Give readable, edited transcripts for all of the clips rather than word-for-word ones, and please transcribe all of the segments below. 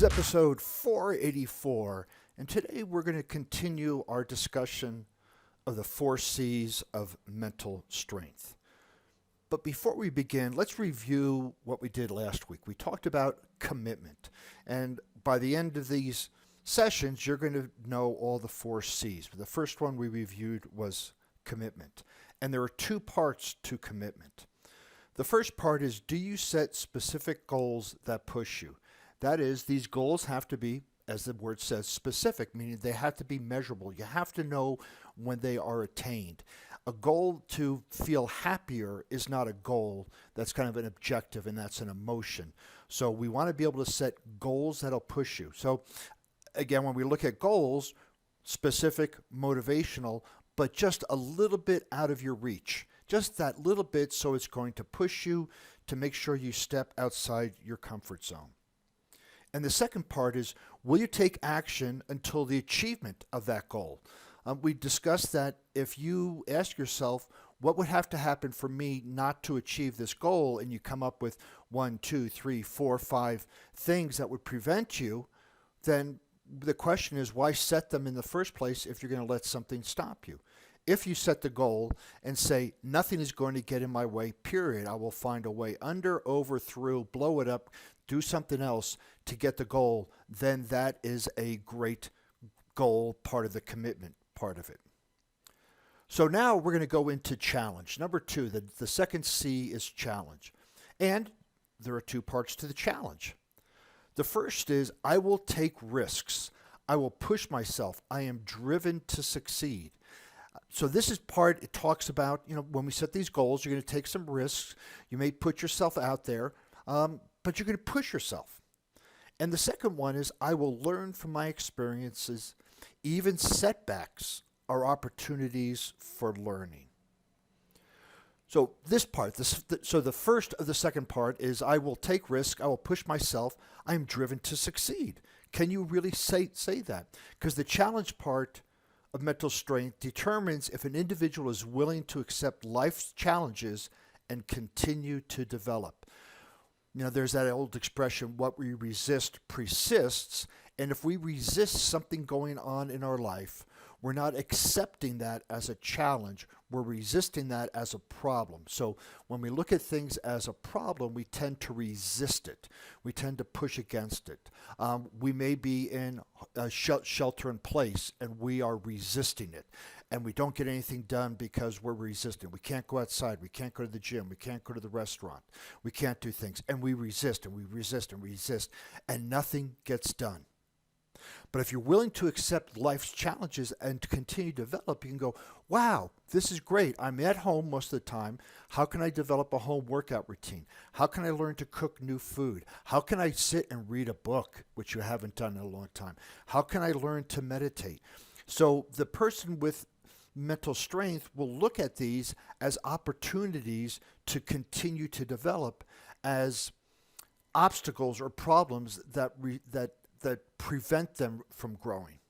is episode 484, and today we're going to continue our discussion of the 4 C's of mental strength. But before we begin, let's review what we did last week. We talked about commitment, and by the end of these sessions, you're going to know all the 4 C's. The first one we reviewed was commitment, and there are 2 parts to commitment. The first part is, do you set specific goals that push you? That is, these goals have to be, as the word says, specific, meaning they have to be measurable. You have to know when they are attained. A goal to feel happier is not a goal. That's kind of an objective, and that's an emotion. So we want to be able to set goals that'll push you. So again, when we look at goals, specific, motivational, but just a little bit out of your reach. Just that little bit, so it's going to push you to make sure you step outside your comfort zone. And the second part is, will you take action until the achievement of that goal? We discussed that if you ask yourself, what would have to happen for me not to achieve this goal? And you come up with 1, 2, 3, 4, 5 things that would prevent you, then the question is, why set them in the first place if you're going to let something stop you? If you set the goal and say, nothing is going to get in my way, period, I will find a way under, over, through, blow it up, do something else to get the goal, then that is a great goal, part of the commitment part of it. So now we're going to go into challenge. Number 2, the second C is challenge. And there are 2 parts to the challenge. The first is, I will take risks. I will push myself. I am driven to succeed. So this is part, it talks about, when we set these goals, you're going to take some risks. You may put yourself out there, but you're going to push yourself. And the second one is, I will learn from my experiences. Even setbacks are opportunities for learning. So this part, so the first of the second part is, I will take risk. I will push myself. I am driven to succeed. Can you really say that? Because the challenge part of mental strength determines if an individual is willing to accept life's challenges and continue to develop. There's that old expression, what we resist persists. And if we resist something going on in our life, we're not accepting that as a challenge. We're resisting that as a problem. So when we look at things as a problem, we tend to resist it. We tend to push against it. We may be in a shelter in place and we are resisting it. And we don't get anything done because we're resisting. We can't go outside. We can't go to the gym. We can't go to the restaurant. We can't do things. And we resist and we resist and resist. And nothing gets done. But if you're willing to accept life's challenges and to continue to develop, you can go, wow, this is great. I'm at home most of the time. How can I develop a home workout routine? How can I learn to cook new food? How can I sit and read a book, which you haven't done in a long time? How can I learn to meditate? So the person with mental strength will look at these as opportunities to continue to develop, as obstacles or problems that prevent them from growing.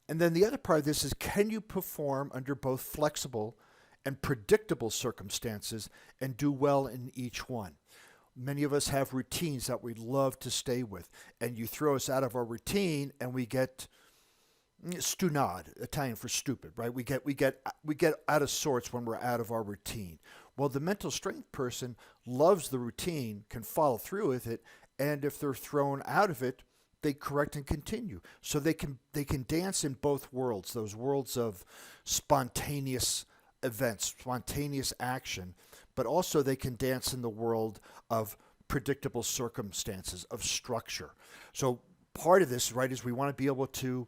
And then the other part of this is, can you perform under both flexible and predictable circumstances and do well in each one? Many of us have routines that we love to stay with, and you throw us out of our routine and we get stunad, Italian for stupid, right? We get out of sorts when we're out of our routine. Well, the mental strength person loves the routine, can follow through with it, and if they're thrown out of it, they correct and continue. So they can dance in both worlds, those worlds of spontaneous events, spontaneous action, but also they can dance in the world of predictable circumstances, of structure. So part of this, right, is we want to be able to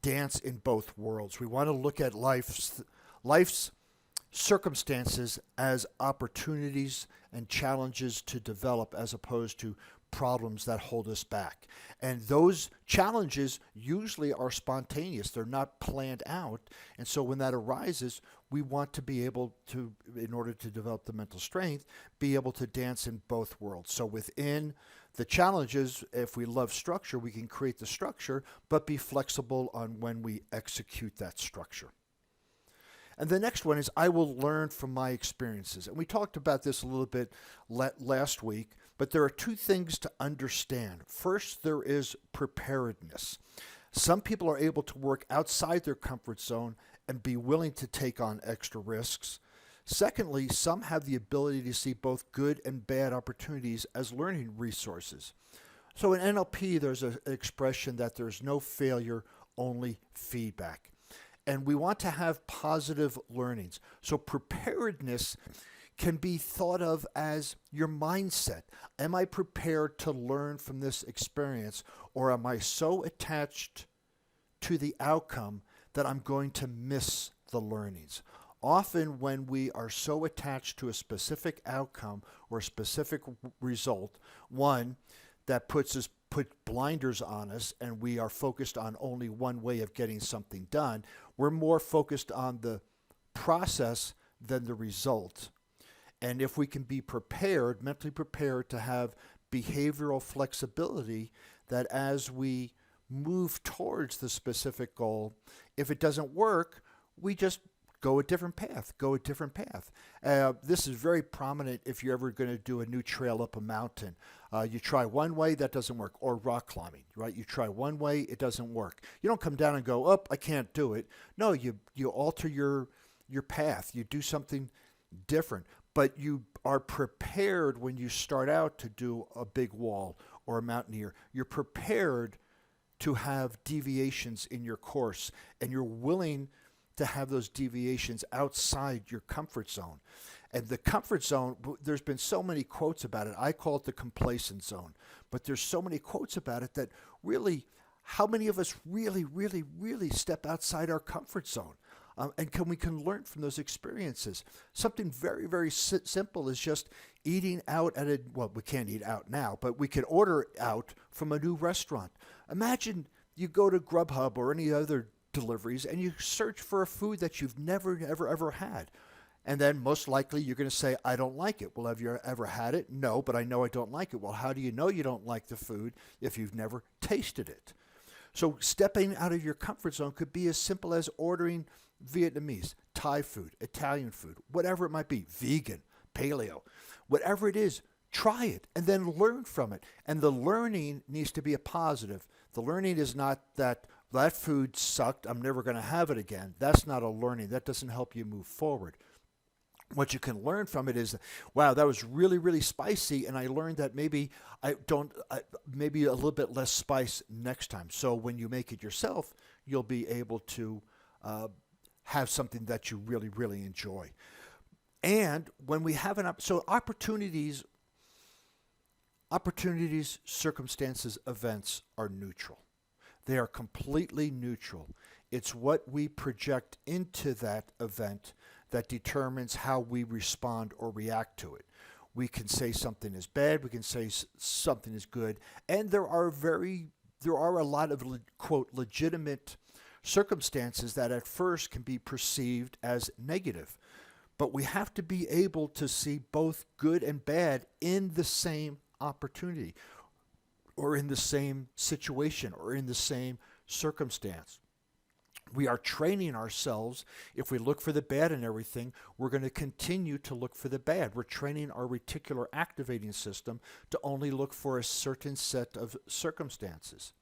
dance in both worlds. We want to look at life's circumstances as opportunities and challenges to develop, as opposed to problems that hold us back. And those challenges usually are spontaneous. They're not planned out. And so when that arises, we want to be able to, in order to develop the mental strength, be able to dance in both worlds. So within the challenges, if we love structure, we can create the structure, but be flexible on when we execute that structure. And the next one is, I will learn from my experiences. And we talked about this a little bit last week, But there are two things to understand. First, there is preparedness. Some people are able to work outside their comfort zone and be willing to take on extra risks. Secondly, some have the ability to see both good and bad opportunities as learning resources. So in NLP, there's an expression that there's no failure, only feedback. And we want to have positive learnings. So preparedness can be thought of as your mindset. Am I prepared to learn from this experience, or am I so attached to the outcome that I'm going to miss the learnings? Often when we are so attached to a specific outcome or a specific result, one that put blinders on us and we are focused on only one way of getting something done, we're more focused on the process than the result. And if we can be prepared, mentally prepared to have behavioral flexibility, that as we move towards the specific goal, if it doesn't work, we just go a different path. This is very prominent if you're ever going to do a new trail up a mountain. You try one way, that doesn't work. Or rock climbing, right? You try one way, it doesn't work. You don't come down and go, oh, I can't do it. No, you alter your path. You do something different. But you are prepared when you start out to do a big wall or a mountaineer. You're prepared to have deviations in your course, and you're willing to have those deviations outside your comfort zone. And the comfort zone, there's been so many quotes about it. I call it the complacent zone. But there's so many quotes about it that really, how many of us really, really, really step outside our comfort zone? And we can learn from those experiences. Something very, very simple is just eating out we can't eat out now, but we can order out from a new restaurant. Imagine you go to Grubhub or any other deliveries and you search for a food that you've never, ever had. And then most likely you're going to say, I don't like it. Well, have you ever had it? No, but I know I don't like it. Well, how do you know you don't like the food if you've never tasted it? So stepping out of your comfort zone could be as simple as ordering Vietnamese, Thai food, Italian food, whatever it might be, vegan, paleo, whatever it is, try it and then learn from it. And the learning needs to be a positive. The learning is not that food sucked, I'm never going to have it again. That's not a learning. That doesn't help you move forward. What you can learn from it is, wow, that was really, really spicy, and I learned that maybe maybe a little bit less spice next time. So when you make it yourself, you'll be able to have something that you really, really enjoy. And when we have opportunities, circumstances, events are neutral. They are completely neutral. It's what we project into that event that determines how we respond or react to it. We can say something is bad, we can say something is good, and there are a lot of, quote, legitimate circumstances that at first can be perceived as negative. But we have to be able to see both good and bad in the same opportunity, or in the same situation, or in the same circumstance. We are training ourselves. If we look for the bad in everything, we're going to continue to look for the bad. We're training our reticular activating system to only look for a certain set of circumstances.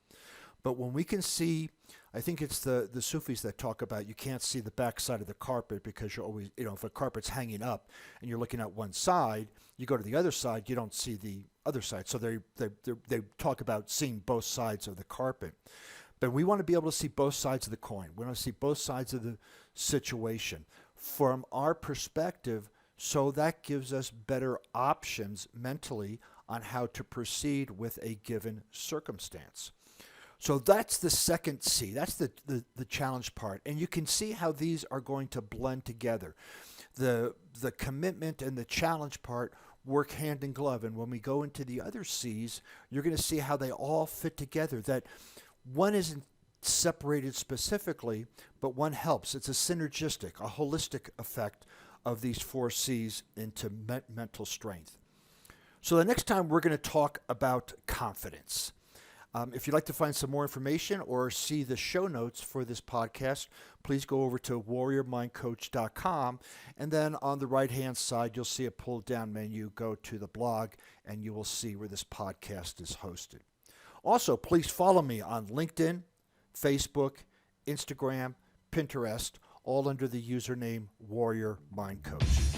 But when we can see, I think it's the Sufis that talk about you can't see the back side of the carpet because you're always, if a carpet's hanging up and you're looking at one side, you go to the other side, you don't see the other side. So they talk about seeing both sides of the carpet. But we want to be able to see both sides of the coin. We want to see both sides of the situation from our perspective, so that gives us better options mentally on how to proceed with a given circumstance. So that's the second C. That's the challenge part. And you can see how these are going to blend together. The commitment and the challenge part work hand in glove. And when we go into the other C's, you're going to see how they all fit together, that one isn't separated specifically, but one helps. It's a synergistic, a holistic effect of these 4 C's into mental strength. So the next time we're going to talk about confidence. If you'd like to find some more information or see the show notes for this podcast, please go over to warriormindcoach.com. And then on the right-hand side, you'll see a pull-down menu. Go to the blog, and you will see where this podcast is hosted. Also, please follow me on LinkedIn, Facebook, Instagram, Pinterest, all under the username Warrior Mind Coach.